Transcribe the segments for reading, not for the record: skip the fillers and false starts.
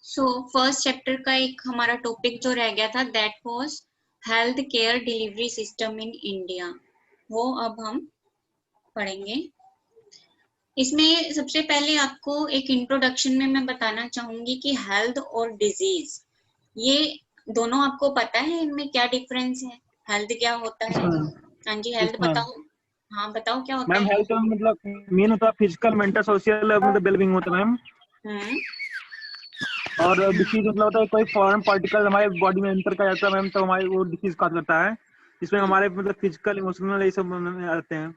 So first chapter का एक हमारा टॉपिक जो रह गया था that was health care delivery system in India, वो अब हम पढ़ेंगे। इसमें सबसे पहले आपको एक इंट्रोडक्शन में मैं बताना चाहूंगी कि हेल्थ और डिजीज ये दोनों आपको पता है, इनमें क्या डिफरेंस है, हेल्थ क्या होता है। हाँ जी, हेल्थ मैम बताओ। हाँ बताओ क्या होता मैम है। हेल्थ मतलब मेन होता है फिजिकल मेंटल सोशल मतलब वेलबींग होता है मैम। हम्म और डिसीज मतलब होता है कोई फॉरेन पार्टिकल हमारे बॉडी में एंटर कर जाता है मैम, तो हमारे वो डिसीज कॉज करता है, जिसमें हाँ हमारे मतलब फिजिकल इमोशनल ये सब आते हैं।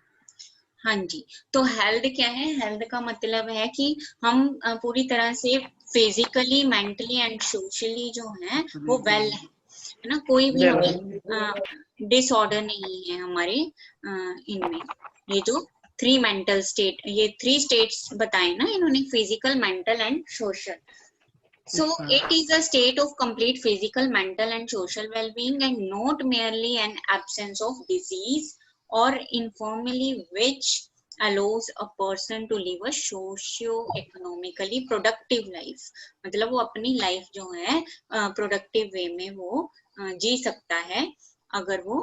हाँ जी, तो हेल्थ क्या है, हेल्थ का मतलब है कि हम पूरी तरह से फिजिकली मेंटली एंड सोशली जो है वो वेल है ना, कोई भी हमें डिसऑर्डर नहीं है हमारे इनमें। ये जो थ्री मेंटल स्टेट, ये थ्री स्टेट्स बताए ना इन्होंने, physical mental and social. So it is a state of complete physical, mental and social well-being and not merely an absence of disease or infirmity which allows a person to live a socio-economically productive life। मतलब वो अपनी life जो है productive way में वो जी सकता है अगर वो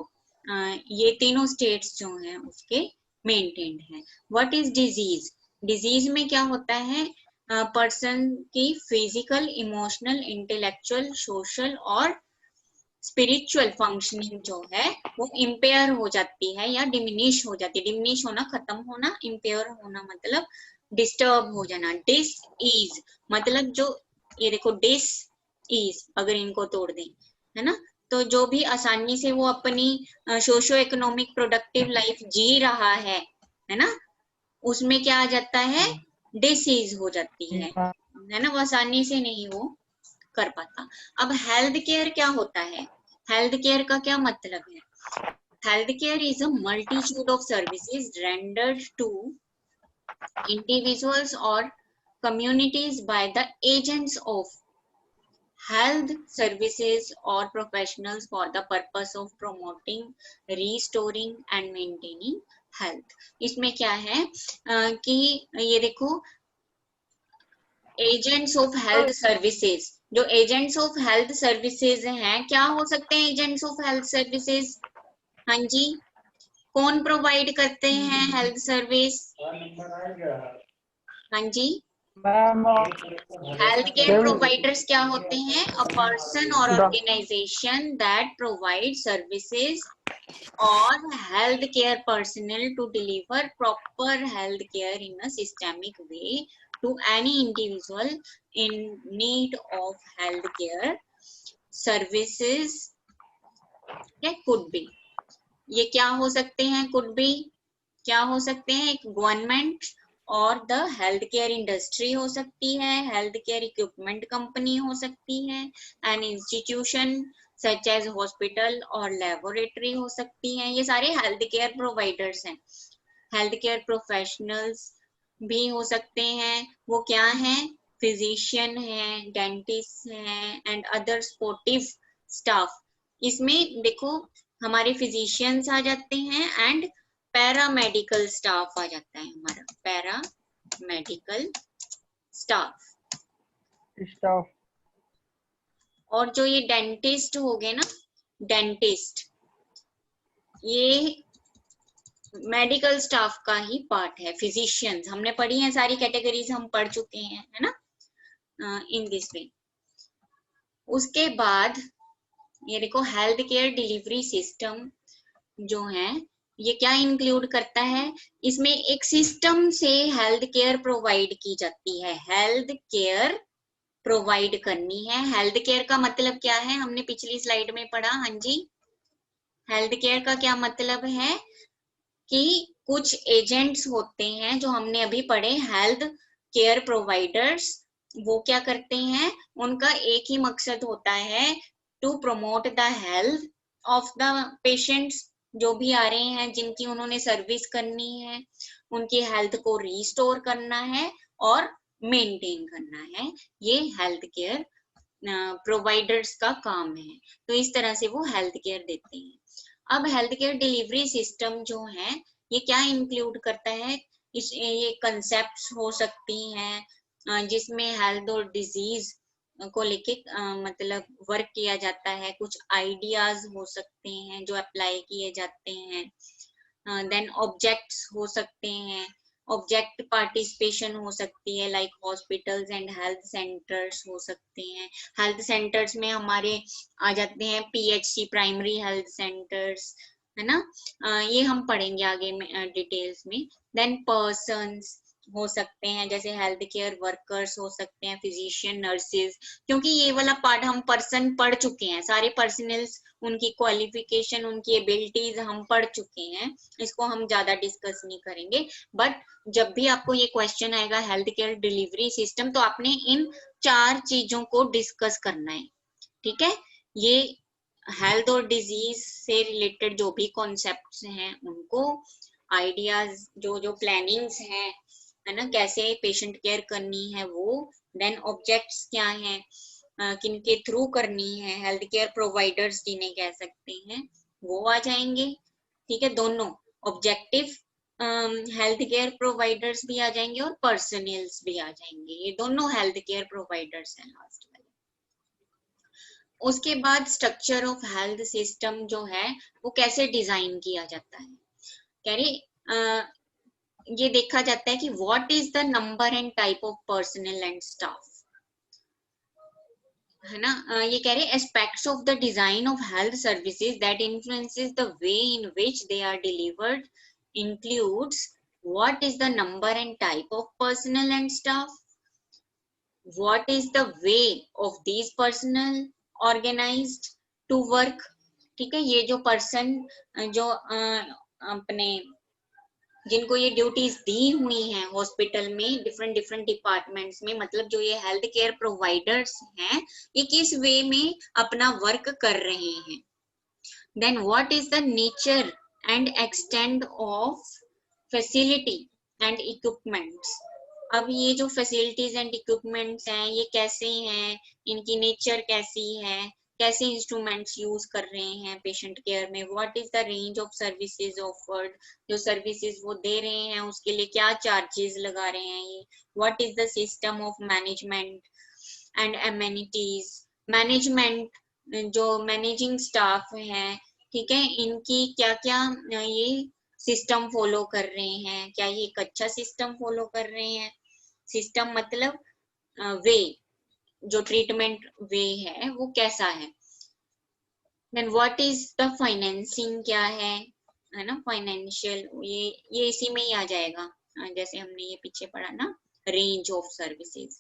ये तीनों स्टेट्स जो हैं उसके मेंटेन्ड हैं। व्हाट इज डिजीज, डिजीज में क्या होता है, पर्सन की फिजिकल इमोशनल इंटेलेक्चुअल सोशल और स्पिरिचुअल फंक्शनिंग जो है वो इम्पेयर हो जाती है या डिमिनिश हो जाती है। डिमिनिश होना, खत्म होना, इम्पेयर होना मतलब डिस्टर्ब हो जाना। डिस ईज मतलब जो, ये देखो डिस ईज अगर इनको तोड़ दें है ना, तो जो भी आसानी से वो अपनी सोशो इकोनॉमिक प्रोडक्टिव लाइफ जी रहा है ना, उसमें क्या आ जाता है, डिसीज हो जाती है ना, वो आसानी से नहीं वो कर पाता। अब हेल्थ केयर क्या होता है, हेल्थ केयर का क्या मतलब है। Health care is a multitude of services rendered to individuals और communities by the agents of health services or professionals for the purpose of promoting, restoring and maintaining health। इसमें क्या है कि ये देखो एजेंट्स ऑफ हेल्थ सर्विसेज, जो agents of health services हैं, क्या हो सकते हैं एजेंट्स ऑफ हेल्थ सर्विसेज। हाँ जी, कौन प्रोवाइड करते हैं हेल्थ सर्विस। हाँ जी, हेल्थ केयर प्रोवाइडर्स क्या होते हैं, अ पर्सन और ऑर्गेनाइजेशन दैट प्रोवाइड सर्विसेज और health care personnel to deliver proper health care in a systemic way to any individual in need of health care services। could be, ये क्या हो सकते हैं, could be क्या हो सकते हैं, एक गवर्नमेंट और द हेल्थ केयर इंडस्ट्री हो सकती है, हेल्थ केयर इक्विपमेंट कंपनी हो सकती है, an institution such as hospital और लेबोरेटरी हो सकती हैं। ये सारे हेल्थ केयर प्रोवाइडर्स हैं। हेल्थ केयर प्रोफेशनल्स भी हो सकते हैं, वो क्या हैं, फिजिशियन हैं, डेंटिस्ट हैं एंड अदर सपोर्टिव स्टाफ। इसमें देखो हमारे फिजिशियंस आ जाते हैं एंड पैरामेडिकल स्टाफ आ जाता है हमारा, पैरामेडिकल स्टाफ। और जो ये डेंटिस्ट हो गए ना, डेंटिस्ट ये मेडिकल स्टाफ का ही पार्ट है। फिजिशियंस हमने पढ़ी है, सारी कैटेगरीज हम पढ़ चुके हैं है ना इन दिस वे। उसके बाद ये देखो हेल्थ केयर डिलीवरी सिस्टम जो है ये क्या इंक्लूड करता है, इसमें एक सिस्टम से हेल्थ केयर प्रोवाइड की जाती है, हेल्थ केयर प्रोवाइड करनी है। हेल्थ केयर का मतलब क्या है, हमने पिछली स्लाइड में पढ़ा। हाँ जी, हेल्थ केयर का क्या मतलब है कि कुछ एजेंट्स होते हैं जो हमने अभी पढ़े, हेल्थ केयर प्रोवाइडर्स, वो क्या करते हैं, उनका एक ही मकसद होता है, to promote the health of the patients, जो भी आ रहे हैं जिनकी उन्होंने सर्विस करनी है, उनकी हेल्थ को रिस्टोर करना है और मेंटेन करना है। ये हेल्थ केयर प्रोवाइडर्स का काम है। तो इस तरह से वो हेल्थ केयर देते हैं। अब हेल्थ केयर डिलीवरी सिस्टम जो है ये क्या इंक्लूड करता है, ये कंसेप्ट्स हो सकती हैं जिसमें हेल्थ और डिजीज को लेके मतलब वर्क किया जाता है, कुछ आइडियाज हो सकते हैं जो अप्लाई किए जाते हैं, देन ऑब्जेक्ट्स हो सकते हैं, ऑब्जेक्ट पार्टिसिपेशन हो सकती है, like hospitals and health centres हो सकते हैं। हेल्थ सेंटर्स में हमारे आ जाते हैं पीएचसी, प्राइमरी हेल्थ सेंटर्स, है ना, ये हम पढ़ेंगे आगे में डिटेल्स में। देन पर्सन्स हो सकते हैं, जैसे हेल्थ केयर वर्कर्स हो सकते हैं, फिजिशियन, नर्सेज, क्योंकि ये वाला पार्ट हम पर्सन पढ़ चुके हैं, सारे पर्सनल्स, उनकी क्वालिफिकेशन, उनकी एबिलिटीज हम पढ़ चुके हैं, इसको हम ज्यादा डिस्कस नहीं करेंगे। बट जब भी आपको ये क्वेश्चन आएगा हेल्थ केयर डिलीवरी सिस्टम, तो आपने इन 4 चीजों को डिस्कस करना है, ठीक है। ये हेल्थ और डिजीज से रिलेटेड जो भी कॉन्सेप्ट्स हैं उनको, आइडियाज, जो जो प्लानिंग्स हैं, है ना, कैसे पेशेंट केयर करनी है वो, देन ऑब्जेक्ट्स क्या हैं, किनके थ्रू करनी है, हेल्थ केयर प्रोवाइडर्स जिन्हें कह सकते हैं वो आ जाएंगे, ठीक है। दोनों ऑब्जेक्टिव हेल्थ केयर प्रोवाइडर्स भी आ जाएंगे और पर्सनल्स भी आ जाएंगे, ये दोनों हेल्थ केयर प्रोवाइडर्स हैं लास्ट वाले। उसके बाद स्ट्रक्चर ऑफ हेल्थ सिस्टम जो है वो कैसे डिजाइन किया जाता है, कह रही ये देखा जाता है कि what is the number and type of personnel and staff, है ना। ये कह रहे aspects of the design of health services that influences the way in which they are delivered includes what is the number and type of personnel and staff, what is the way of these personnel organized to work, ठीक है। ये जो person जो अपने जिनको ये duties दी हुई हैं हॉस्पिटल में, डिफरेंट डिफरेंट डिपार्टमेंट्स में, मतलब जो ये हेल्थ केयर प्रोवाइडर्स हैं, ये किस वे में अपना वर्क कर रहे हैं। Then what is the nature and extent of facility and equipments, अब ये जो फैसिलिटीज एंड इक्विपमेंट्स हैं ये कैसे हैं, इनकी नेचर कैसी है, कैसे इंस्ट्रूमेंट्स यूज कर रहे हैं पेशेंट केयर में, what is the range of services offered, जो सर्विसेज वो दे रहे हैं उसके लिए क्या चार्जेस लगा रहे हैं ये, what is the system of management and amenities, management, जो मैनेजिंग स्टाफ है, ठीक है, इनकी क्या क्या ये सिस्टम फॉलो कर रहे हैं, क्या ये एक अच्छा सिस्टम फॉलो कर रहे हैं, सिस्टम मतलब वे, जो ट्रीटमेंट वे है वो कैसा है। Then what is the financing, क्या है ना, फाइनेंशियल, ये इसी में ही आ जाएगा, जैसे हमने ये पीछे पढ़ा ना, रेंज ऑफ सर्विसेज,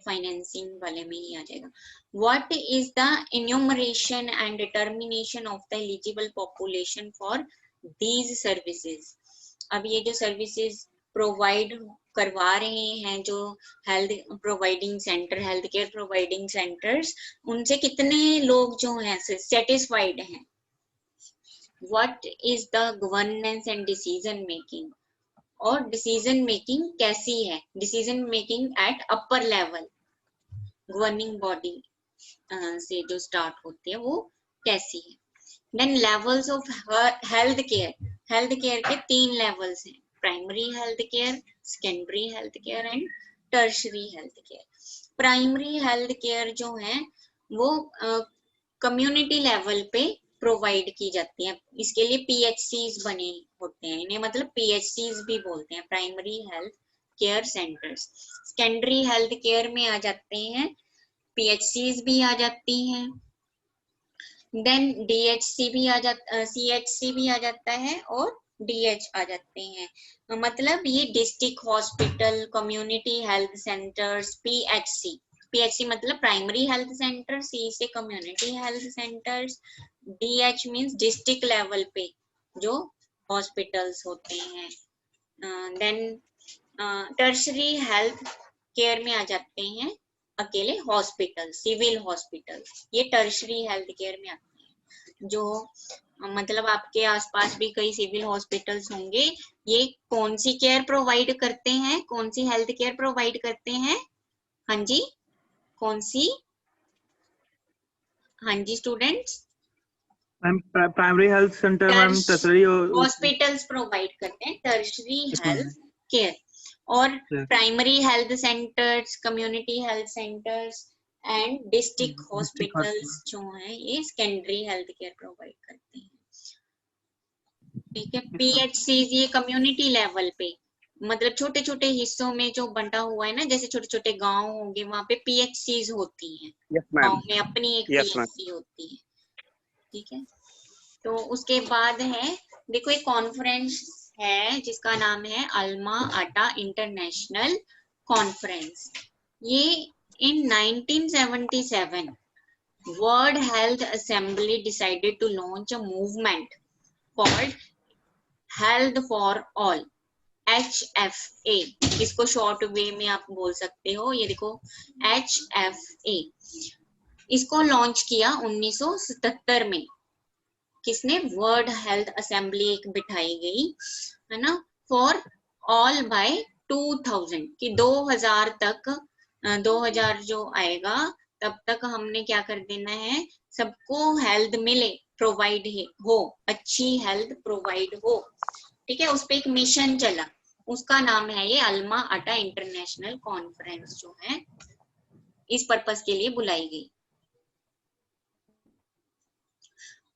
फाइनेंसिंग वाले में ही आ जाएगा। What is the enumeration and determination of the eligible population for these services, अब ये जो सर्विसेज प्रोवाइड करवा रहे हैं जो health providing centre, health care providing centres, उनसे कितने लोग जो हैं सेटिस्फाइड हैं। What is the governance and decision making, और डिसीजन मेकिंग कैसी है, decision making at upper level, governing body से जो स्टार्ट होती है वो कैसी है। Then levels of health care, health care के 3 लेवल्स हैं, primary health care, secondary health care and tertiary health care. Primary health care जो है वो कम्युनिटी लेवल पे प्रोवाइड की जाती है, इसके लिए पीएचसीज बने होते हैं, इन्हें मतलब पीएचसीज भी बोलते हैं, primary health care centres. Secondary health care में आ जाते हैं पीएचसीज भी आ जाती हैं, देन डीएचसी भी आ जाता, सीएचसी भी आ जाता है और डीएच आ जाते हैं, मतलब ये district hospital, community health centres, PHC, PHC मतलब प्राइमरी हेल्थ सेंटर, सी से community health centres, DH means district level पे जो हॉस्पिटल्स होते हैं। देन टर्शरी हेल्थ केयर में आ जाते हैं अकेले हॉस्पिटल, सिविल हॉस्पिटल, ये टर्शरी हेल्थ केयर में आते हैं, जो मतलब आपके आसपास भी कई सिविल हॉस्पिटल्स होंगे, ये कौन सी केयर प्रोवाइड करते हैं, कौन सी हेल्थ केयर प्रोवाइड करते हैं, हाँ जी, कौन सी, हाँ जी students, ma'am primary health centre, ma'am tertiary hospitals provide करते हैं टर्शरी हेल्थ केयर, और primary health centres, community health centres and district district hospitals जो हैं ये सेकेंडरी हेल्थ केयर प्रोवाइड करते हैं। ठीक है, PHCs ये कम्युनिटी लेवल पे, मतलब छोटे छोटे हिस्सों में जो बंटा हुआ है ना, जैसे छोटे छोटे गांव होंगे वहां पे PHCs होती हैं। गांव में अपनी एक PHC होती है। ठीक है, तो उसके बाद है, देखो एक कॉन्फ्रेंस है जिसका नाम है अल्मा आटा इंटरनेशनल कॉन्फ्रेंस। ये in 1977 World Health Assembly decided to launch a movement called Health for All, HFA। इसको शॉर्ट वे में आप बोल सकते हो, ये देखो HFA। इसको लॉन्च किया 1977 में। किसने? वर्ल्ड हेल्थ असेंबली एक बिठाई गई है ना, फॉर ऑल बाय 2000, कि 2000 तक, 2000 जो आएगा तब तक हमने क्या कर देना है, सबको हेल्थ मिले, प्रोवाइड हो, अच्छी हेल्थ प्रोवाइड हो। ठीक है, उस पे एक मिशन चला, उसका नाम है ये अल्मा आटा इंटरनेशनल कॉन्फ्रेंस, जो है इस पर्पस के लिए बुलाई गई।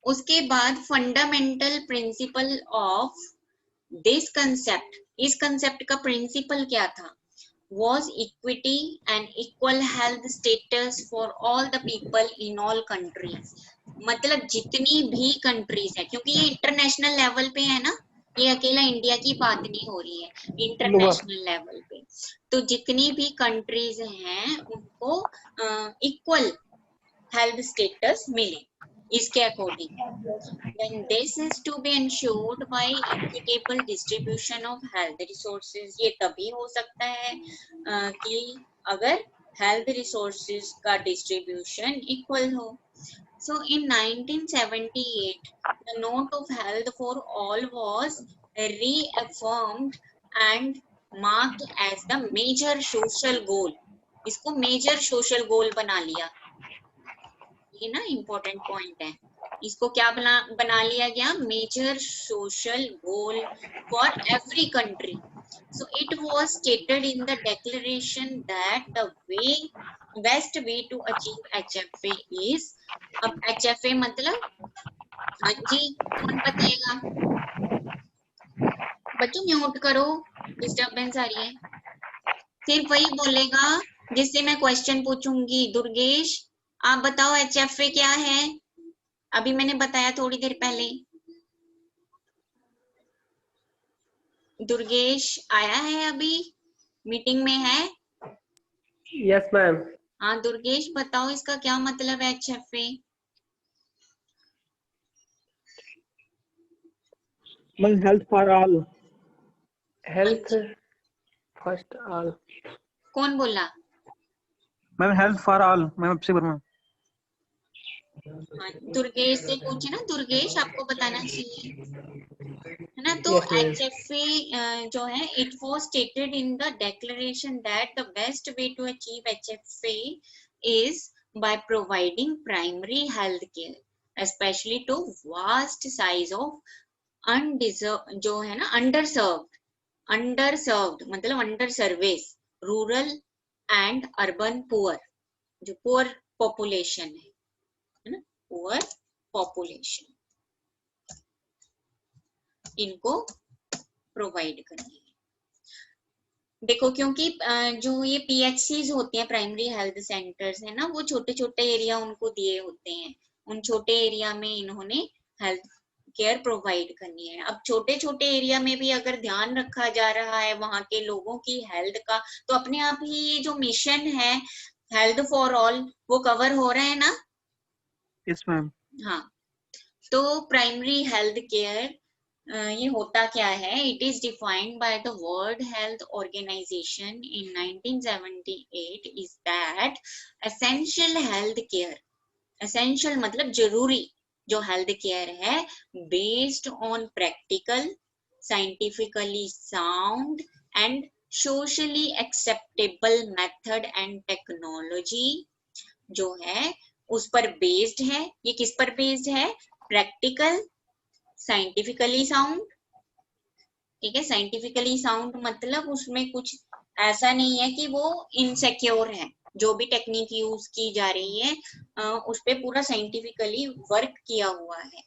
उसके बाद fundamental principle of this concept, इस कंसेप्ट का प्रिंसिपल क्या था? was equity and equal health status for all the people in all countries। मतलब जितनी भी कंट्रीज है, क्योंकि ये इंटरनेशनल लेवल पे है ना, ये अकेला इंडिया की बात नहीं हो रही है, इंटरनेशनल लेवल पे, तो जितनी भी कंट्रीज हैं उनको इक्वल हेल्थ स्टेटस मिले इसके according. Then this is to be ensured by equitable distribution of health resources। ये तभी हो सकता है कि अगर health resources का distribution equal हो। So in 1978, the note of health for all was reaffirmed and marked as the major social goal। इसको major social goal बना लिया, ये ना इम्पोर्टेंट पॉइंट है। इसको क्या बना लिया गया? Major social goal for every country. So it was stated in the declaration that the best way to achieve HFA is, अब HFA मतलब, हाँ जी कौन बताएगा? बच्चों म्यूट करो, डिस्टर्बेंस आ रही है। सिर्फ वही बोलेगा जिससे मैं क्वेश्चन पूछूंगी। दुर्गेश आप बताओ HFA क्या है? अभी मैंने बताया थोड़ी देर पहले। दुर्गेश आया है अभी? मीटिंग में है? Yes ma'am. हाँ दुर्गेश बताओ इसका क्या मतलब है HFA? Ma'am health for all. Health first all. कौन बोला? Ma'am health for all, ma'am आपसे वर्मा। हाँ दुर्गेश से पूछे ना, दुर्गेश आपको बताना चाहिए है ना। तो HFA जो है, it was stated in the declaration that the best way to achieve HFA is by providing primary health care especially to vast size of undeserved, जो है ना underserved मतलब under service rural and urban poor, जो poor population है ना, poor population, इनको provide करनी है। देखो क्योंकि जो ये PHCs होते हैं, प्राइमरी हेल्थ सेंटर्स है ना, वो छोटे छोटे एरिया उनको दिए होते हैं, उन छोटे एरिया में इन्होंने हेल्थ केयर प्रोवाइड करनी है। अब छोटे छोटे एरिया में भी अगर ध्यान रखा जा रहा है वहां के लोगों की हेल्थ का, तो अपने आप ही ये जो मिशन है हेल्थ फॉर ऑल वो कवर हो रहा है ना। Yes ma'am. हाँ, तो प्राइमरी हेल्थ केयर ये होता क्या है? It is defined by the World Health Organization in 1978 is that essential health care, essential मतलब जरूरी, जो हेल्थ केयर है based on practical, scientifically sound and socially acceptable method and technology जो है उस पर बेस्ड है। ये किस पर बेस्ड है? Practical, scientifically sound. ठीक है, साइंटिफिकली साउंड मतलब उसमें कुछ ऐसा नहीं है कि वो इनसिक्योर है, जो भी टेक्निक यूज की जा रही है उस पे पूरा साइंटिफिकली वर्क किया हुआ है,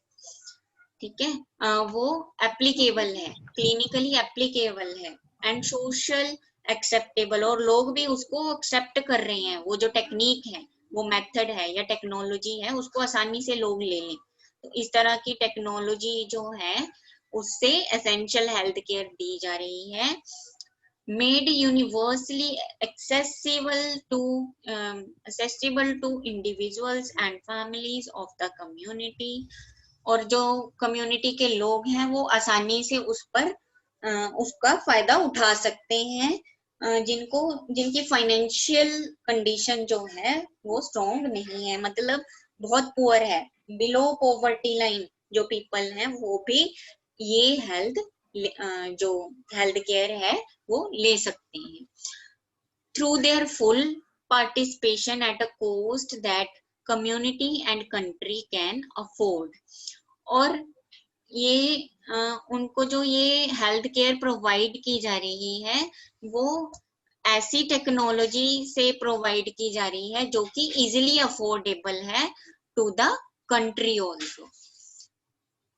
ठीक है, वो एप्लीकेबल है, क्लिनिकली एप्लीकेबल है एंड सोशल एक्सेप्टेबल, और लोग भी उसको एक्सेप्ट कर रहे हैं, वो जो टेक्निक है, वो मेथड है या टेक्नोलॉजी है, उसको आसानी से लोग ले लें। तो इस तरह की टेक्नोलॉजी जो है उससे एसेंशियल हेल्थ केयर दी जा रही है, made universally accessible to individuals and families of the community, और जो कम्युनिटी के लोग हैं वो आसानी से उस पर उसका फायदा उठा सकते हैं, जिनकी फाइनेंशियल कंडीशन जो है वो स्ट्रॉन्ग नहीं है, मतलब बहुत पुअर है, बिलो पॉवर्टी लाइन जो पीपल हैं वो भी ये जो हेल्थ केयर है वो ले सकते हैं through their full participation at a cost that community and country can afford. और ये उनको जो ये हेल्थ केयर प्रोवाइड की जा रही है वो ऐसी टेक्नोलॉजी से प्रोवाइड की जा रही है जो कि इजीली अफोर्डेबल है टू द कंट्री ऑल्सो,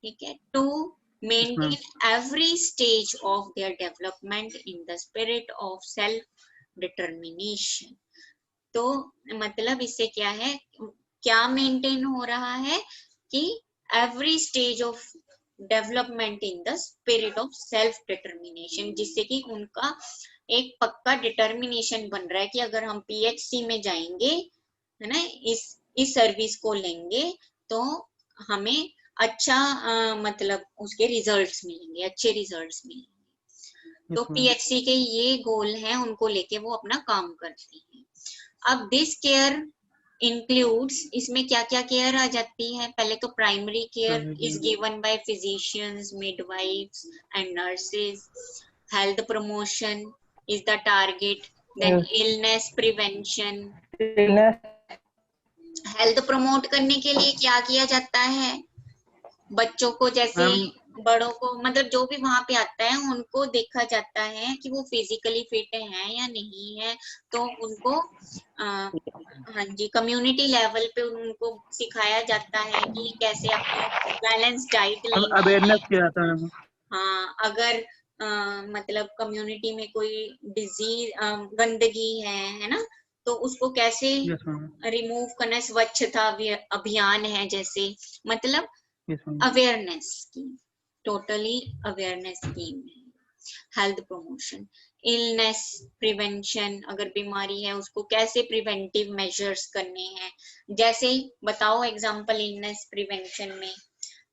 ठीक है, to maintain every stage of their development in the spirit of self determination। तो मतलब इससे क्या है, क्या मेंटेन हो रहा है कि every stage of development in the spirit of self determination, जिससे कि उनका एक पक्का डिटर्मिनेशन बन रहा है कि अगर हम PHC में जाएंगे, है ना, इस सर्विस को लेंगे तो हमें अच्छा मतलब उसके रिजल्ट्स मिलेंगे, अच्छे रिजल्ट्स मिलेंगे। तो PHC के ये गोल हैं, उनको लेके वो अपना काम करती हैं। अब दिस केयर इंक्लूड्स, इसमें क्या क्या केयर आ जाती है, पहले तो primary care is given by physicians, midwifes and nurses, health promotion is the target, then illness prevention. Health promote करने के लिए क्या किया जाता है, बच्चों को जैसे बड़ों को, मतलब जो भी वहां पे आता है उनको देखा जाता है कि वो फिजिकली फिट है या नहीं है, तो उनको हाँ जी कम्युनिटी लेवल पे उनको सिखाया जाता है कि कैसे अपनी बैलेंस डाइट लेनी अवेयरनेस है। किया जाता है। हाँ, अगर मतलब कम्युनिटी में कोई डिजीज गंदगी है ना, तो उसको कैसे रिमूव करना, स्वच्छता अभियान है जैसे, मतलब awareness scheme, totally awareness scheme है। हेल्थ प्रमोशन, इलनेस प्रिवेंशन, अगर बीमारी है उसको कैसे प्रिवेंटिव मेजर्स करने हैं, जैसे बताओ एग्जांपल इलनेस प्रिवेंशन में,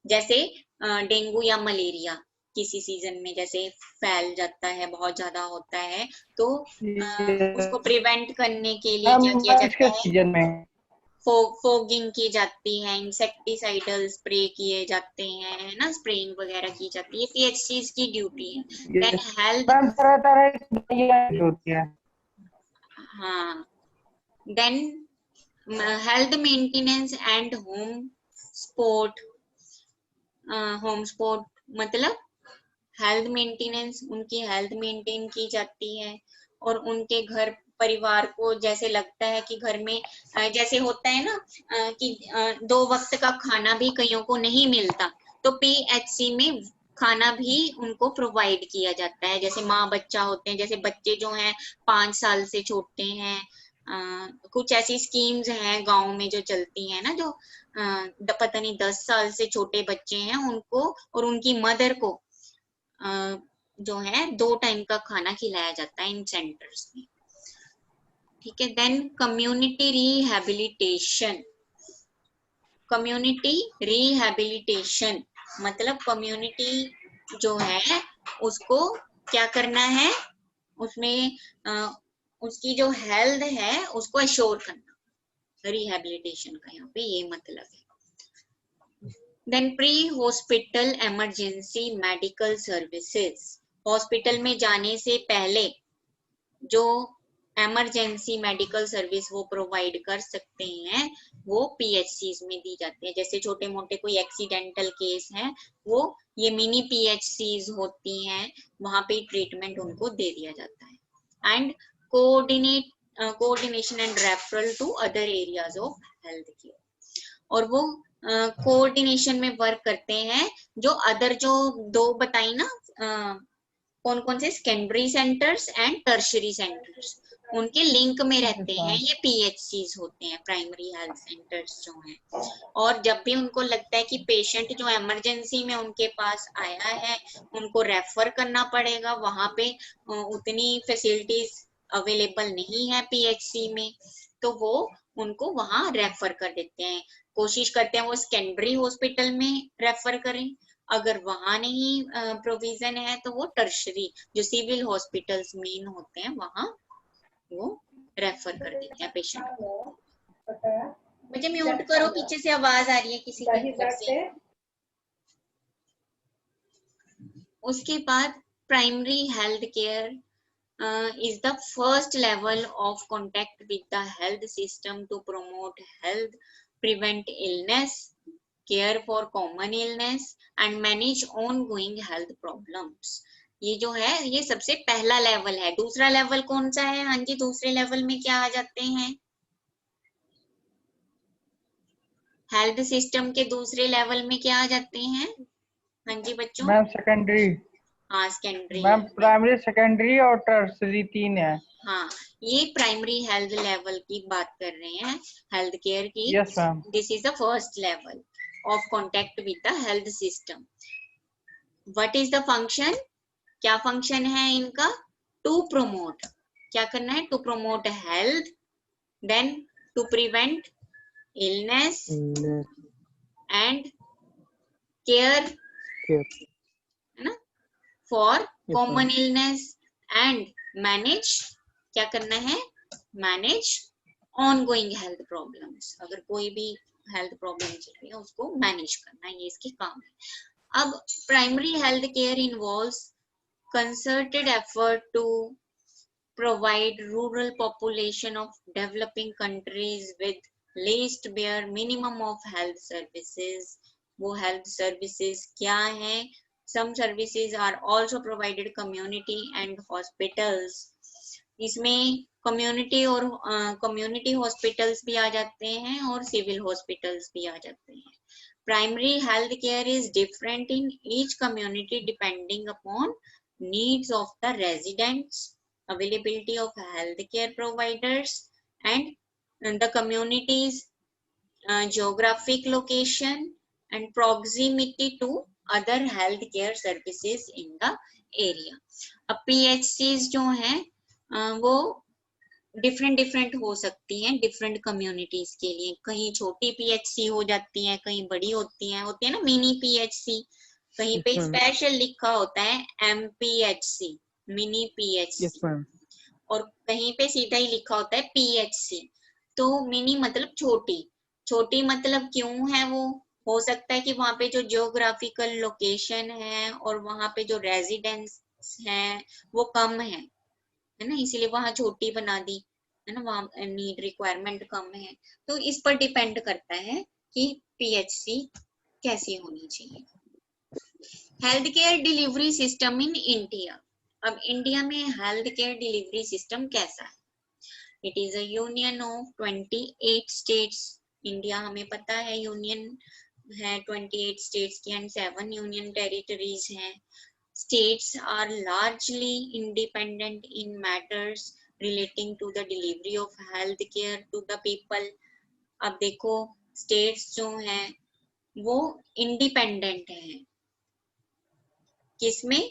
जैसे डेंगू या मलेरिया किसी सीजन में जैसे फैल जाता है, बहुत ज्यादा होता है, तो उसको प्रिवेंट करने के लिए क्या किया जाता है, सीजन में फोगिंग की जाती है, इंसेक्टिसाइडल स्प्रे किए जाते हैं, है ना, स्प्रेइंग वगैरह की जाती है, PHCs की ड्यूटी है। देन हेल्थ, हाँ, then health maintenance and home support, मतलब हेल्थ मेंटेनेंस, उनकी हेल्थ मेंटेन की जाती है, और उनके घर परिवार को जैसे लगता है कि घर में जैसे होता है ना कि 2 वक्त का खाना भी कईयों को नहीं मिलता, तो PHC में खाना भी उनको प्रोवाइड किया जाता है, जैसे माँ बच्चा होते हैं, जैसे बच्चे जो हैं 5 साल से छोटे हैं, कुछ ऐसी स्कीम्स हैं गांव में जो चलती हैं ना, जो पता नहीं 10 साल से छोटे बच्चे हैं उनको और उनकी मदर को जो है 2 टाइम का खाना खिलाया जाता है इन सेंटर्स में, ठीक है। Then community rehabilitation, community rehabilitation मतलब कम्युनिटी जो है उसको क्या करना है, उसमें उसकी जो हेल्थ है उसको एश्योर करना, रिहैबिलिटेशन का यहाँ पे ये मतलब है। Then pre hospital emergency medical services, hospital में जाने से पहले जो इमरजेंसी मेडिकल सर्विस वो प्रोवाइड कर सकते हैं वो PHCs में दी जाती है, जैसे छोटे मोटे कोई एक्सीडेंटल केस है वो ये मिनी PHCs होती हैं, वहां पे ट्रीटमेंट उनको दे दिया जाता है। And coordinate coordination and referral to other areas of health care, और वो कोऑर्डिनेशन में वर्क करते हैं जो अदर जो दो बताई ना, कौन कौन से secondary centres and tertiary centres, उनके लिंक में रहते हैं ये पीएचसीज होते हैं, प्राइमरी हेल्थ सेंटर्स जो हैं। और जब भी उनको लगता है कि पेशेंट जो इमरजेंसी में उनके पास आया है उनको रेफर करना पड़ेगा, वहां पे उतनी फैसिलिटीज अवेलेबल नहीं है पीएचसी में, तो वो उनको वहां रेफर कर देते हैं, कोशिश करते हैं वो सेकेंडरी हॉस्पिटल में रेफर करें, अगर वहां नहीं प्रोविजन है तो वो टर्शरी जो सिविल हॉस्पिटल्स मेन होते हैं वहां वो रेफर कर देते हैं पेशेंट को। मुझे म्यूट करो, पीछे से आवाज आ रही है किसी की तरफ से। उसके बाद primary health care is the first level of contact with the health system to promote health, prevent illness, care for common illness and manage ongoing health problems. ये जो है ये सबसे पहला लेवल है। दूसरा लेवल कौन सा है? हाँ जी, दूसरे लेवल में क्या आ जाते हैं? हेल्थ सिस्टम के दूसरे लेवल में क्या आ जाते हैं? हाँ जी बच्चों। Ma'am secondary. हाँ सेकेंडरी। मैम प्राइमरी सेकेंडरी और टर्सरी 3 है। हाँ ये प्राइमरी हेल्थ लेवल की बात कर रहे हैं हेल्थ केयर की। Yes ma'am. This is the first level of contact with the health system. What is the function? क्या फंक्शन है इनका? To promote. क्या करना है? To promote health, then to prevent illness and care, है ना, for common illness and manage. क्या करना है? Manage ongoing health problems. अगर कोई भी हेल्थ प्रॉब्लम चल रही है उसको मैनेज करना, ये इसके काम है। अब primary health care involves concerted effort to provide rural population of developing countries with least bare minimum of health services. वो health services क्या है? Some services are also provided community and hospitals. इसमें कम्युनिटी और community hospitals भी आ जाते हैं और civil hospitals भी आ जाते हैं। Primary health care is different in each community depending upon needs of the residents, availability of healthcare providers and the community's geographic location and proximity to other healthcare services in the area. अब PHCs जो हैं वो different हो सकती हैं different communities के लिए। कहीं छोटी पीएचसी हो जाती हैं, कहीं बड़ी होती है ना मिनी पीएचसी, कहीं पे स्पेशल लिखा होता है एमपीएचसी, मिनी पीएचसी, और कहीं पे सीधा ही लिखा होता है पीएचसी। तो मिनी मतलब छोटी, छोटी मतलब क्यों है? वो हो सकता है कि वहां पे जो जियोग्राफिकल लोकेशन है और वहां पे जो रेजिडेंस हैं वो कम है ना, इसीलिए वहां छोटी बना दी, है ना, वहां नीड रिक्वायरमेंट कम है। तो इस पर डिपेंड करता है कि पीएचसी कैसी होनी चाहिए। Health care delivery system in India. अब इंडिया में हेल्थ केयर डिलीवरी सिस्टम कैसा है? It is a union of 28 states. India हमें पता है यूनियन है 28 स्टेट्स की एंड 7 यूनियन टेरिटरीज हैं। States are largely independent in matters relating to the delivery of health care to the people. अब देखो states जो हैं वो इंडिपेंडेंट हैं किसमें?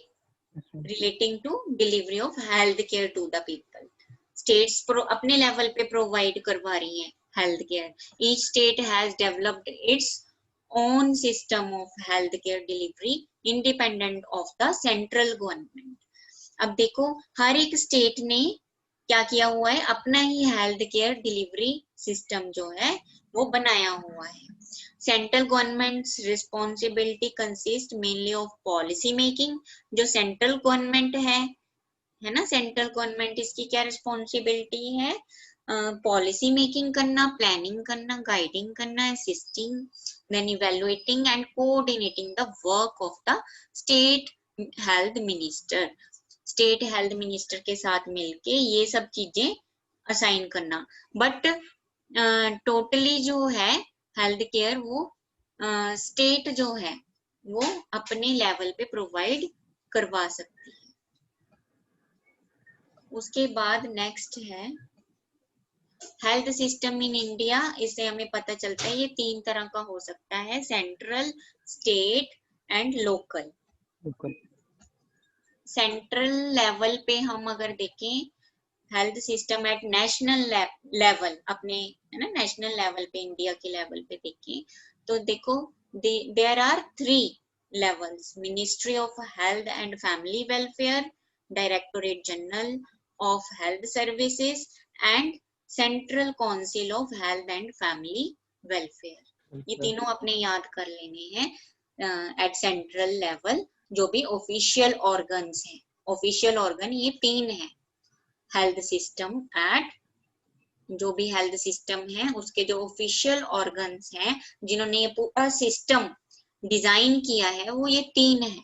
Relating to delivery of health care to the people. States अपने level पे प्रोवाइड करवा रही हैं health care. Each state has developed its own system of health care delivery independent of the central government. अब देखो हर एक स्टेट ने क्या किया हुआ है? अपना ही हेल्थ केयर डिलीवरी सिस्टम जो है वो बनाया हुआ है। Central government's responsibility consist mainly of policy making. जो सेंट्रल गवर्नमेंट है ना, सेंट्रल गवर्नमेंट इसकी क्या रिस्पॉन्सिबिलिटी है? पॉलिसी मेकिंग करना, प्लानिंग करना, गाइडिंग करना, assisting, then evaluating and coordinating the work of the state health minister. State health minister के साथ मिलके ये सब चीजें असाइन करना, बट टोटली जो है हेल्थ केयर वो स्टेट जो है वो अपने लेवल पे प्रोवाइड करवा सकती है। उसके बाद नेक्स्ट है हेल्थ सिस्टम इन इंडिया। इससे हमें पता चलता है ये 3 तरह का हो सकता है, central, state and local. Central level पे हम अगर देखें health system at national level, अपने है ना नेशनल लेवल पे, इंडिया के लेवल पे देखें तो देखो there are 3 levels, ministry of health and family welfare, directorate general of health services and central council of health and family welfare. ये तीनों अपने याद कर लेने हैं एट सेंट्रल लेवल, जो भी ऑफिशियल ऑर्गन्स हैं। ऑफिशियल ऑर्गन ये 3 है, हेल्थ सिस्टम एट, जो भी हेल्थ सिस्टम है उसके जो ऑफिशियल ऑर्गन्स हैं जिन्होंने ये पूरा सिस्टम डिजाइन किया है वो ये 3 है,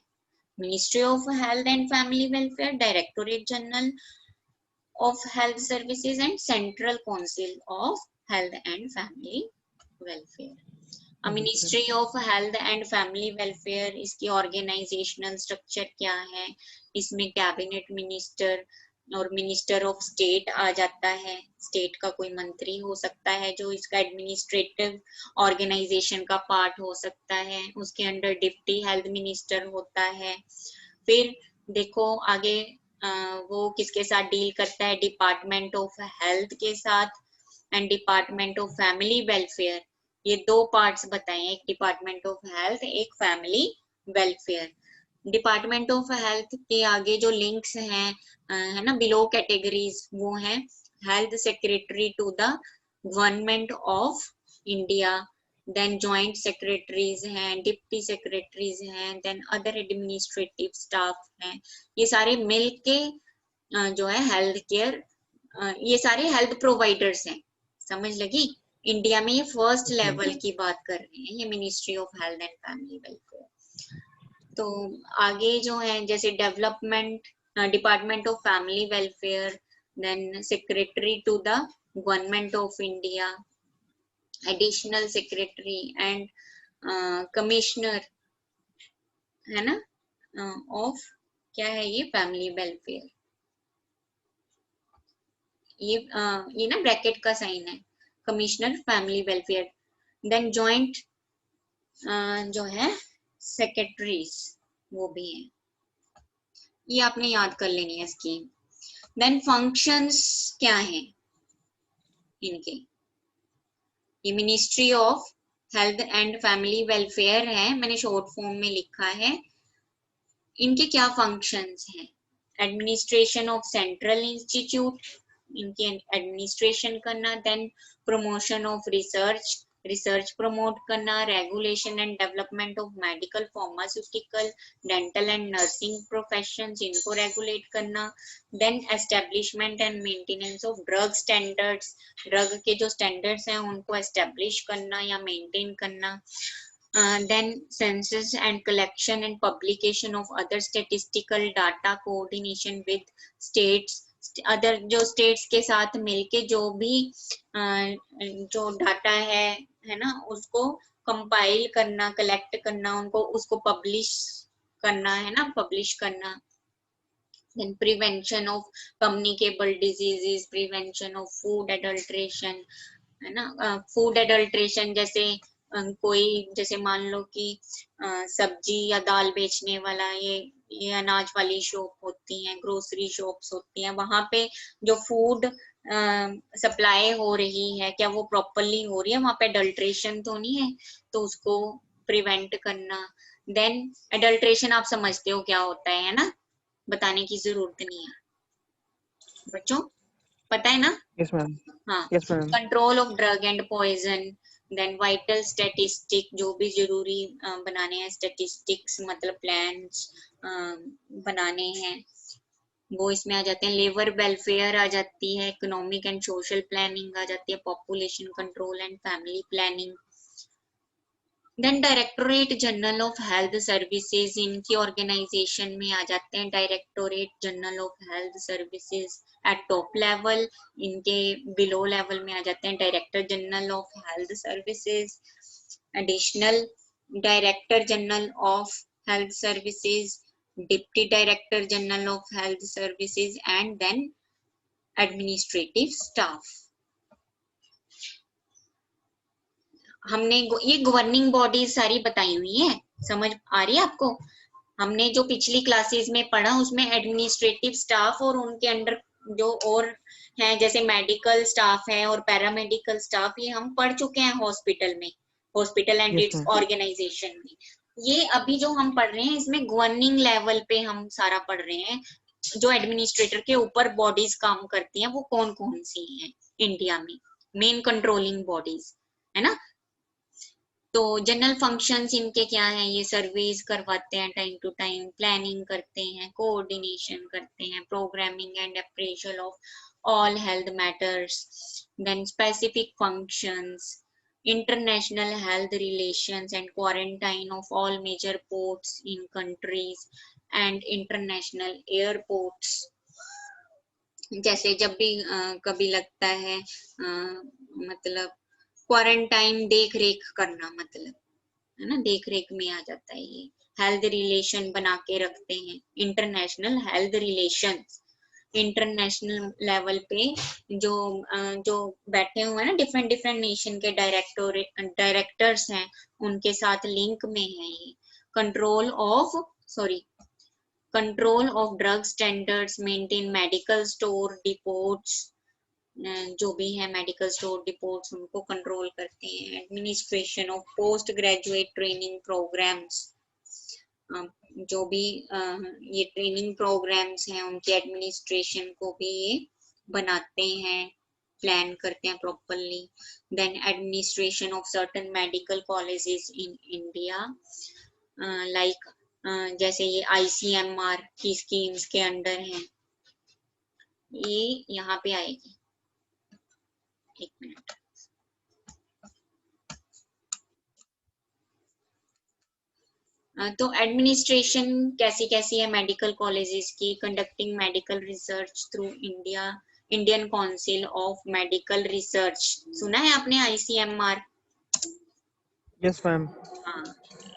ministry of health and family welfare, directorate general of health services and central council of health and family welfare. Ministry of health and family welfare, इसकी ऑर्गेनाइजेशनल स्ट्रक्चर क्या है, इसमें कैबिनेट मिनिस्टर और मिनिस्टर ऑफ स्टेट आ जाता है, state का कोई मंत्री हो सकता है जो इसका एडमिनिस्ट्रेटिव ऑर्गेनाइजेशन का पार्ट हो सकता है, उसके अंडर डिप्टी हेल्थ मिनिस्टर होता है। फिर देखो आगे वो किसके साथ डील करता है, डिपार्टमेंट ऑफ हेल्थ के साथ and department of family welfare. ये 2 पार्ट्स बताए हैं, एक डिपार्टमेंट ऑफ हेल्थ, एक family welfare. Department of health के आगे जो लिंक्स हैं है ना बिलो कैटेगरीज, वो हैं health secretary to the government of India, then joint secretaries हैं, डिप्टी सेक्रेटरीज हैं, देन अदर एडमिनिस्ट्रेटिव स्टाफ हैं। ये सारे मिल के जो है हेल्थ केयर, ये सारे हेल्थ प्रोवाइडर्स हैं। समझ लगी? इंडिया में ये फर्स्ट लेवल की बात कर रहे हैं, ये ministry of health and family welfare. तो आगे जो है जैसे development, department of family welfare, then secretary to the government of India, additional secretary and commissioner है ना ऑफ क्या है ये फैमिली वेलफेयर। ये ना ब्रैकेट का साइन है, commissioner family welfare. Then joint जो है सेक्रेटरीज वो भी है, ये आपने याद कर लेनी है स्कीम। देन फंक्शंस क्या है इनके, ये ministry of health and family welfare है, मैंने शॉर्ट फॉर्म में लिखा है। इनके क्या फंक्शंस हैं, एडमिनिस्ट्रेशन ऑफ सेंट्रल इंस्टीट्यूट, इनकी एडमिनिस्ट्रेशन करना, then promotion of research promote करना, regulation and development of medical, pharmaceutical, dental and nursing professions, इनको रेगुलेट करना, then establishment and maintenance of drug standards, drug के जो स्टैंडर्ड्स हैं उनको एस्टेब्लिश करना या मेंटेन करना, then census and collection and publication of other statistical data, coordination with states, other जो स्टेट्स के साथ मिलके जो भी जो डाटा है ना उसको कंपाइल करना, कलेक्ट करना, उनको उसको पब्लिश करना है ना, पब्लिश करना। then prevention of communicable diseases, prevention of food adulteration है ना, फूड एडल्ट्रेशन जैसे कोई जैसे मान लो कि सब्जी या दाल बेचने वाला, ये अनाज वाली शॉप होती हैं, ग्रोसरी शॉप्स होती हैं, वहां पे जो फूड सप्लाई हो रही है क्या वो प्रॉपरली हो रही है, वहां पे एडल्ट्रेशन तो नहीं है, तो उसको प्रिवेंट करना। देन एडल्ट्रेशन आप समझते हो क्या होता है ना, बताने की जरूरत नहीं है बच्चों, पता है ना? Yes, ma'am. हाँ, Yes, ma'am. Control of drug and poison, then vital statistic, जो भी जरूरी बनाने हैं स्टैटिस्टिक्स, मतलब प्लान्स बनाने हैं वो इसमें आ जाते हैं। लेबर वेलफेयर आ जाती है, इकोनॉमिक एंड सोशल प्लानिंग आ जाती है, population control and family planning, then directorate general of health services, इनकी ऑर्गेनाइजेशन में आ जाते हैं directorate general of health services at top level, इनके बिलो लेवल में आ जाते हैं director general of health services, additional director general of health services, deputy director general of health services and then administrative staff. हमने ये governing bodies सारी बताई हुई है, समझ आ रही है आपको? हमने जो पिछली क्लासेस में पढ़ा उसमें एडमिनिस्ट्रेटिव स्टाफ और उनके अंडर जो और हैं जैसे मेडिकल स्टाफ है और पैरामेडिकल स्टाफ, ये हम पढ़ चुके हैं हॉस्पिटल में, हॉस्पिटल एंड इट्स ऑर्गेनाइजेशन में। ये अभी जो हम पढ़ रहे हैं इसमें गवर्निंग लेवल पे हम सारा पढ़ रहे हैं, जो एडमिनिस्ट्रेटर के ऊपर बॉडीज काम करती हैं वो कौन कौन सी हैं इंडिया में, मेन कंट्रोलिंग बॉडीज, है ना। तो जनरल फंक्शंस इनके क्या हैं, ये सर्वेज करवाते हैं टाइम टू टाइम, प्लानिंग करते हैं, कोऑर्डिनेशन करते हैं, programming and appraisal of all health matters, then specific functions, international health relations and quarantine of all major ports in countries and international airports। जैसे जब भी कभी लगता है मतलब क्वारंटाइन देख रेख करना, मतलब है ना, देख रेख में आ जाता है ये। हेल्थ रिलेशन बना के रखते हैं, international health relations, international level पे जो जो बैठे हुए हैं ना डिफरेंट डिफरेंट नेशन के डायरेक्टर्स हैं उनके साथ लिंक में है ये। Control of drug standards, maintain medical store depots, जो भी है मेडिकल स्टोर डिपोट्स उनको कंट्रोल करते हैं। Administration of post graduate training programmes, जो भी ये ट्रेनिंग प्रोग्राम्स हैं उनके एडमिनिस्ट्रेशन को भी ये बनाते हैं, प्लान करते हैं properly. Then administration of certain medical colleges in India, like जैसे ये ICMR की स्कीम्स के अंडर हैं, ये यहाँ पे आएगी। एक मिनट, तो एडमिनिस्ट्रेशन कैसी कैसी है मेडिकल कॉलेजेस की, conducting medical research through Indian council of medical research, सुना है आपने ICMR? Yes ma'am. हाँ,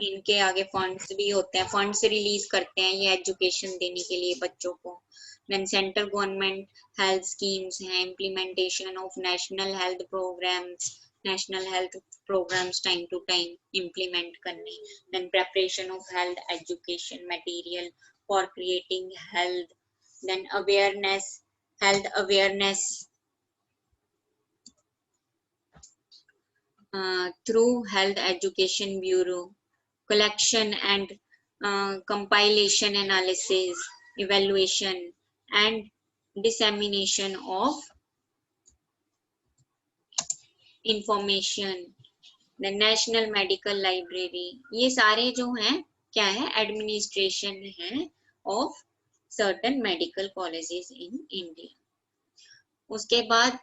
इनके आगे फंड्स भी होते हैं, फंड्स रिलीज करते हैं ये एजुकेशन देने के लिए बच्चों को। Then central government health schemes हैं, implementation of national health programmes, national health programmes time to time implement करने। Then preparation of health education material for creating health, then awareness, health awareness through Health Education Bureau, collection and compilation, analysis, evaluation and dissemination of information, the National Medical Library, ये सारे जो हैं क्या है, administration है of certain medical colleges in India. उसके बाद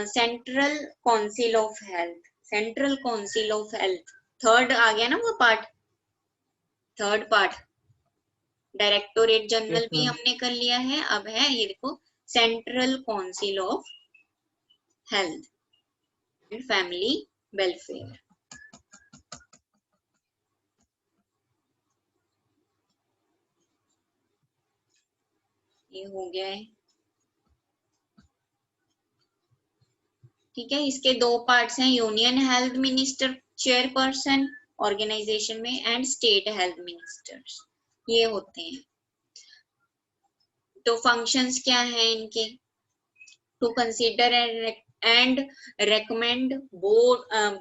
central council of health, central council of health, third आ गया ना वो part, third part. Directorate general भी हमने कर लिया है, अब है ये देखो central council of health and family welfare. ये हो गया है, ठीक है। इसके दो पार्ट्स हैं, union health minister chairperson organisation में एंड स्टेट हेल्थ मिनिस्टर्स, ये होते हैं। तो फंक्शंस क्या हैं इनके, to consider and recommend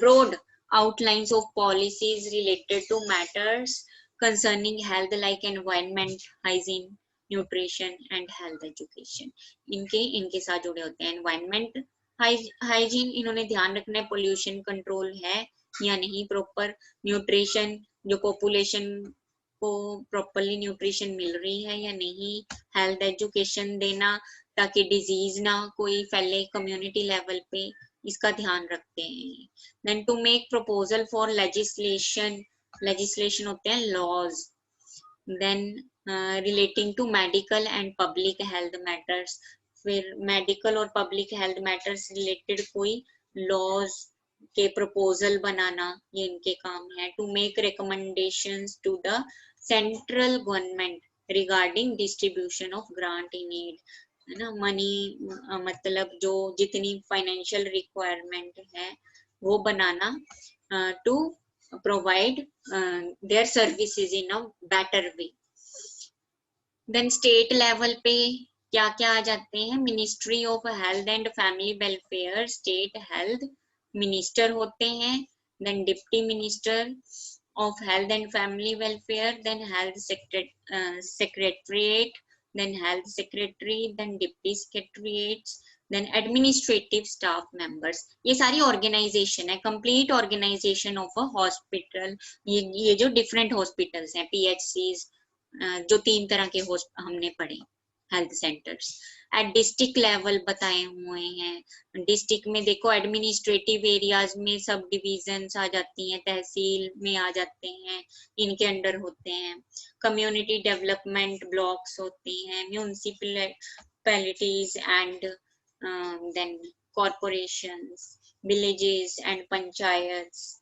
broad outlines of policies related to matters concerning health like environment, hygiene, nutrition and health education। इनके साथ जुड़े होते हैं। एनवायरमेंट हाइजीन इन्होंने ध्यान रखना है, पोल्यूशन कंट्रोल है या नहीं प्रॉपर, न्यूट्रिशन जो पॉपुलेशन को प्रॉपरली न्यूट्रिशन मिल रही है या नहीं, हेल्थ एजुकेशन देना ताकि डिजीज ना कोई फैले कम्युनिटी लेवल पे, इसका ध्यान रखते हैं। Then to make proposal for legislation, legislation होते हैं laws, then relating to medical and public health matters, फिर मेडिकल और पब्लिक हेल्थ मैटर्स रिलेटेड कोई लॉज के प्रपोजल बनाना, ये इनके काम है। To make recommendations to the central government regarding distribution of grant in aid, है ना, मनी मतलब जो जितनी फाइनेंशियल रिक्वायरमेंट है वो बनाना, to provide their services in a better way. Then state level पे क्या क्या आ जाते हैं, ministry of health and family welfare, state health minister होते हैं, then deputy minister of health and family welfare, then health secretariat, then health secretary, then deputy secretariats, then administrative staff members। ये सारी ऑर्गेनाइजेशन है, complete organisation of a hospital. ये जो different hospitals हैं, PHCs, जो 3 तरह के हमने पढ़े health centres. At district level बताए हुए हैं। डिस्ट्रिक्ट में देखो एडमिनिस्ट्रेटिव एरियाज में सब डिविजन्स आ जाती हैं, तहसील में आ जाते हैं, इनके अंडर होते हैं। कम्युनिटी डेवलपमेंट ब्लॉक्स होते हैं, municipalities and then corporations, villages and panchayats,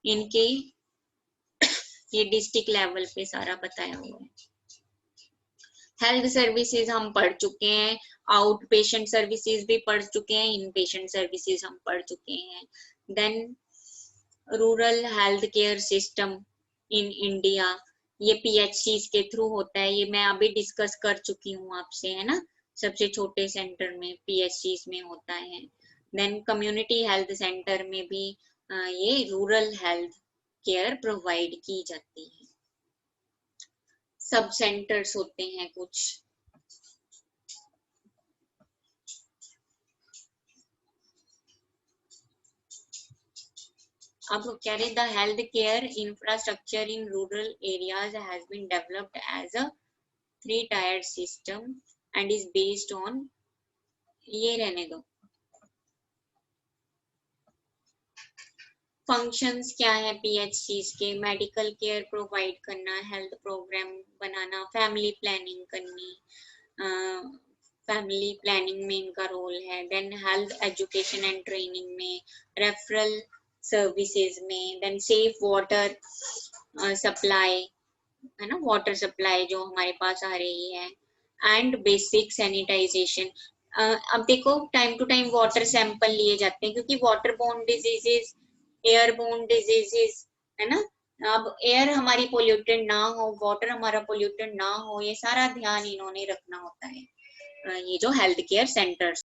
इनके ये डिस्ट्रिक्ट लेवल पे सारा बताया हुआ है। हेल्थ सर्विसेज हम पढ़ चुके हैं, आउट पेशेंट सर्विसेज भी पढ़ चुके हैं, इन पेशेंट सर्विसेज हम पढ़ चुके हैं। Then rural health care system in India, ये PHCs के थ्रू होता है, ये मैं अभी डिस्कस कर चुकी हूँ आपसे, है ना, सबसे छोटे सेंटर में PHCs में होता है। देन कम्युनिटी हेल्थ सेंटर में भी ये रूरल हेल्थ केयर प्रोवाइड की जाती है। सब सेंटर्स होते हैं कुछ। अब कह रहे the health care infrastructure in rural areas has been developed as a 3-tier system and is based on, ये रहने दो, फंक्शंस क्या है PHCs के, मेडिकल केयर प्रोवाइड करना, हेल्थ प्रोग्राम बनाना, फैमिली प्लानिंग करनी, फैमिली प्लानिंग में इनका रोल है। Then health education and training में, रेफरल सर्विसेज में, देन सेफ वाटर सप्लाई, है ना, वाटर सप्लाई जो हमारे पास आ रही है, एंड बेसिक सैनिटाइजेशन। अब देखो time to time water sample लिए जाते हैं, क्योंकि water borne diseases, airborne diseases, है ना, अब एयर हमारी पोल्यूटेड ना हो, वाटर हमारा पोल्यूटेड ना हो, ये सारा ध्यान इन्होंने रखना होता है, ये जो हेल्थ केयर सेंटर्स